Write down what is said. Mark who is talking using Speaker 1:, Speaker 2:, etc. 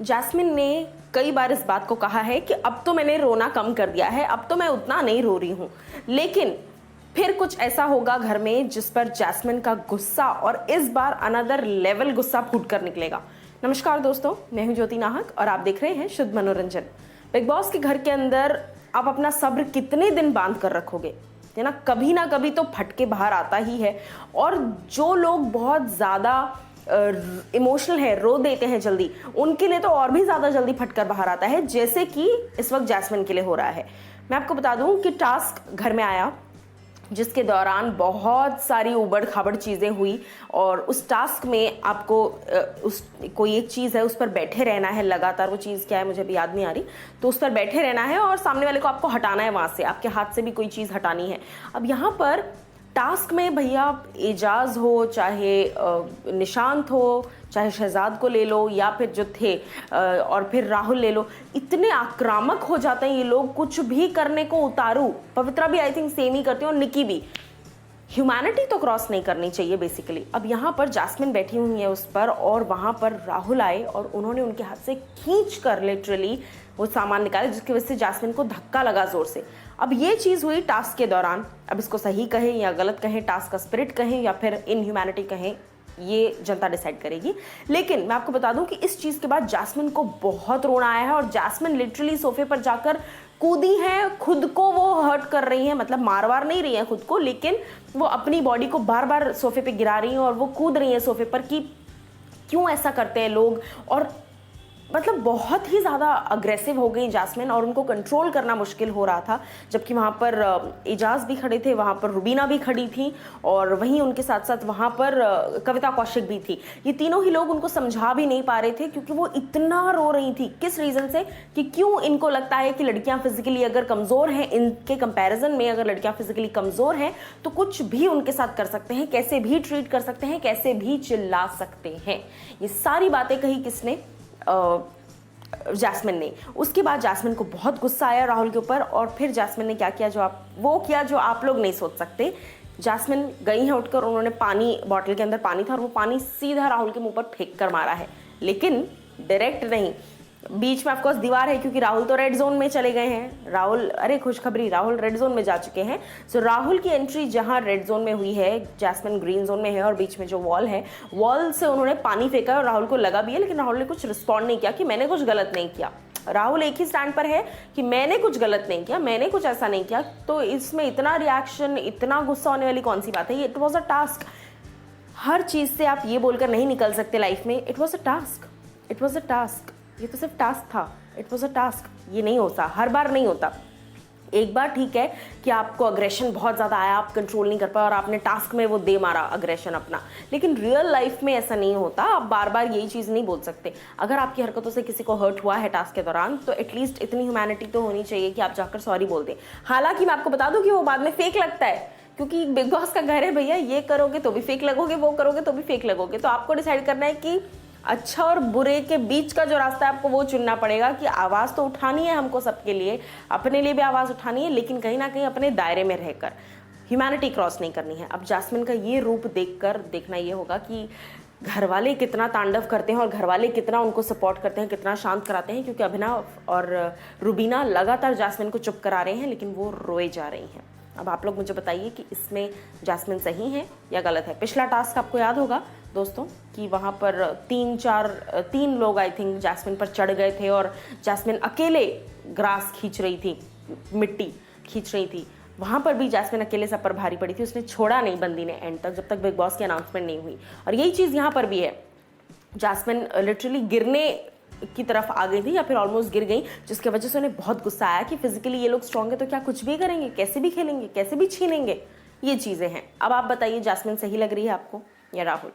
Speaker 1: Jasmine ने कई बार इस बात को कहा है कि अब तो मैंने रोना कम कर दिया है, अब तो मैं उतना नहीं रो रही हूँ। लेकिन फिर कुछ ऐसा होगा घर में जिस पर जैस्मिन का गुस्सा और इस बार अनदर लेवल गुस्सा फूट कर निकलेगा। नमस्कार दोस्तों, मैं हूं ज्योति नाहक और आप देख रहे हैं शुद्ध मनोरंजन। बिग बॉस के घर के अंदर आप अपना सब्र कितने दिन बांध कर रखोगे, है ना कभी तो फटके बाहर आता ही है। और जो लोग बहुत ज़्यादा इमोशनल है, रो देते हैं जल्दी, उनके लिए तो और भी ज़्यादा जल्दी फटकर बाहर आता है, जैसे कि इस वक्त जैस्मिन के लिए हो रहा है। मैं आपको बता दूं कि टास्क घर में आया जिसके दौरान बहुत सारी उबड़ खाबड़ चीज़ें हुई और उस टास्क में आपको कोई एक चीज़ है उस पर बैठे रहना है लगातार। वो चीज़ क्या है मुझे भी याद नहीं आ रही, तो उस पर बैठे रहना है और सामने वाले को आपको हटाना है वहाँ से, आपके हाथ से भी कोई चीज़ हटानी है। अब यहाँ पर टास्क में भैया एजाज हो, चाहे निशांत हो, चाहे शहजाद को ले लो या फिर जो थे और फिर राहुल ले लो, इतने आक्रामक हो जाते हैं ये लोग, कुछ भी करने को उतारू। पवित्रा भी आई थिंक सेम ही करती है और निकी भी। ह्यूमैनिटी तो क्रॉस नहीं करनी चाहिए बेसिकली। अब यहाँ पर जैस्मिन बैठी हुई है उस पर और वहाँ पर राहुल आए और उन्होंने उनके हाथ से खींच कर लिटरली वो सामान निकाले, जिसकी वजह से जैस्मिन को धक्का लगा जोर से। अब ये चीज़ हुई टास्क के दौरान। अब इसको सही कहें या गलत कहें, टास्क का स्पिरिट कहें या फिर इनह्यूमैनिटी कहें, ये जनता डिसाइड करेगी। लेकिन मैं आपको बता दूं कि इस चीज़ के बाद जैस्मिन को बहुत रोना आया है और जैस्मिन लिटरली सोफे पर जाकर कूदी है, खुद को वो हर्ट कर रही है, मतलब मार वार नहीं रही है खुद को, लेकिन वो अपनी बॉडी को बार बार सोफे पे गिरा रही हैं और वो कूद रही है सोफे पर कि क्यों ऐसा करते हैं लोग। और मतलब बहुत ही ज़्यादा अग्रेसिव हो गई जैस्मिन और उनको कंट्रोल करना मुश्किल हो रहा था। जबकि वहाँ पर एजाज भी खड़े थे, वहाँ पर रुबीना भी खड़ी थी और वहीं उनके साथ साथ वहाँ पर कविता कौशिक भी थी। ये तीनों ही लोग उनको समझा भी नहीं पा रहे थे क्योंकि वो इतना रो रही थी। किस रीज़न से, कि क्यों इनको लगता है कि लड़कियाँ फिजिकली अगर कमज़ोर हैं, इनके कंपेरिजन में अगर लड़कियाँ फिजिकली कमज़ोर हैं तो कुछ भी उनके साथ कर सकते हैं, कैसे भी ट्रीट कर सकते हैं, कैसे भी चिल्ला सकते हैं। ये सारी बातें कही किसने? जैस्मिन ने। उसके बाद जैस्मिन को बहुत गुस्सा आया राहुल के ऊपर और फिर जैस्मिन ने क्या किया, जो आप लोग नहीं सोच सकते। जैस्मिन गई है उठकर, उन्होंने पानी, बॉटल के अंदर पानी था और वो पानी सीधा राहुल के मुंह पर फेंक कर मारा है, लेकिन डायरेक्ट नहीं, बीच में ऑफकोर्स दीवार है क्योंकि राहुल तो रेड जोन में चले गए हैं। राहुल, अरे खुशखबरी, राहुल रेड जोन में जा चुके हैं। सो राहुल की एंट्री जहां रेड जोन में हुई है, जैस्मिन ग्रीन जोन में है और बीच में जो वॉल है, वॉल से उन्होंने पानी फेंका और राहुल को लगा भी है, लेकिन राहुल ने कुछ रिस्पॉन्ड नहीं किया कि मैंने कुछ गलत नहीं किया। राहुल एक ही स्टैंड पर है कि मैंने कुछ गलत नहीं किया, मैंने कुछ ऐसा नहीं किया। तो इसमें इतना रिएक्शन, इतना गुस्सा होने वाली कौन सी बात है? It was a task. हर चीज़ से आप ये बोलकर नहीं निकल सकते लाइफ में, it was a task, it was a task. ये तो सिर्फ टास्क था, इट वॉज अ टास्क। ये नहीं होता, हर बार नहीं होता। एक बार ठीक है कि आपको अग्रेशन बहुत ज़्यादा आया, आप कंट्रोल नहीं कर पाए और आपने टास्क में वो दे मारा अग्रेशन अपना, लेकिन रियल लाइफ में ऐसा नहीं होता। आप बार बार यही चीज़ नहीं बोल सकते। अगर आपकी हरकतों से किसी को हर्ट हुआ है टास्क के दौरान तो एटलीस्ट इतनी ह्यूमैनिटी तो होनी चाहिए कि आप जाकर सॉरी बोल दें। हालांकि मैं आपको बता दूं कि वो बाद में फेक लगता है, क्योंकि बिग बॉस का घर है भैया, ये करोगे तो भी फेक लगोगे, वो करोगे तो भी फेक लगोगे। तो आपको डिसाइड करना है कि अच्छा और बुरे के बीच का जो रास्ता है आपको वो चुनना पड़ेगा कि आवाज़ तो उठानी है हमको, सबके लिए, अपने लिए भी आवाज़ उठानी है, लेकिन कहीं ना कहीं अपने दायरे में रहकर, ह्यूमैनिटी क्रॉस नहीं करनी है। अब जैस्मिन का ये रूप देखकर देखना ये होगा कि घर वाले कितना तांडव करते हैं और घर वाले कितना उनको सपोर्ट करते हैं, कितना शांत कराते हैं, क्योंकि अभिनव और रुबीना लगातार जैस्मिन को चुप करा रहे हैं लेकिन वो रोए जा रही हैं। अब आप लोग मुझे बताइए कि इसमें जैस्मिन सही है या गलत है। पिछला टास्क आपको याद होगा दोस्तों कि वहाँ पर तीन लोग आई थिंक जैस्मिन पर चढ़ गए थे और जैस्मिन अकेले ग्रास खींच रही थी, मिट्टी खींच रही थी। वहाँ पर भी जैस्मिन अकेले सब पर भारी पड़ी थी, उसने छोड़ा नहीं बंदी ने एंड तक, जब तक बिग बॉस की अनाउंसमेंट नहीं हुई। और यही चीज़ यहाँ पर भी है, जैस्मिन लिटरली गिरने की तरफ आ गई थी या फिर ऑलमोस्ट गिर गई, जिसकी वजह से उन्हें बहुत गुस्सा आया कि फिजिकली ये लोग स्ट्रॉन्ग है तो क्या कुछ भी करेंगे, कैसे भी खेलेंगे, कैसे भी छीनेंगे। ये चीज़ें हैं। अब आप बताइए जैस्मिन सही लग रही है आपको या राहुल?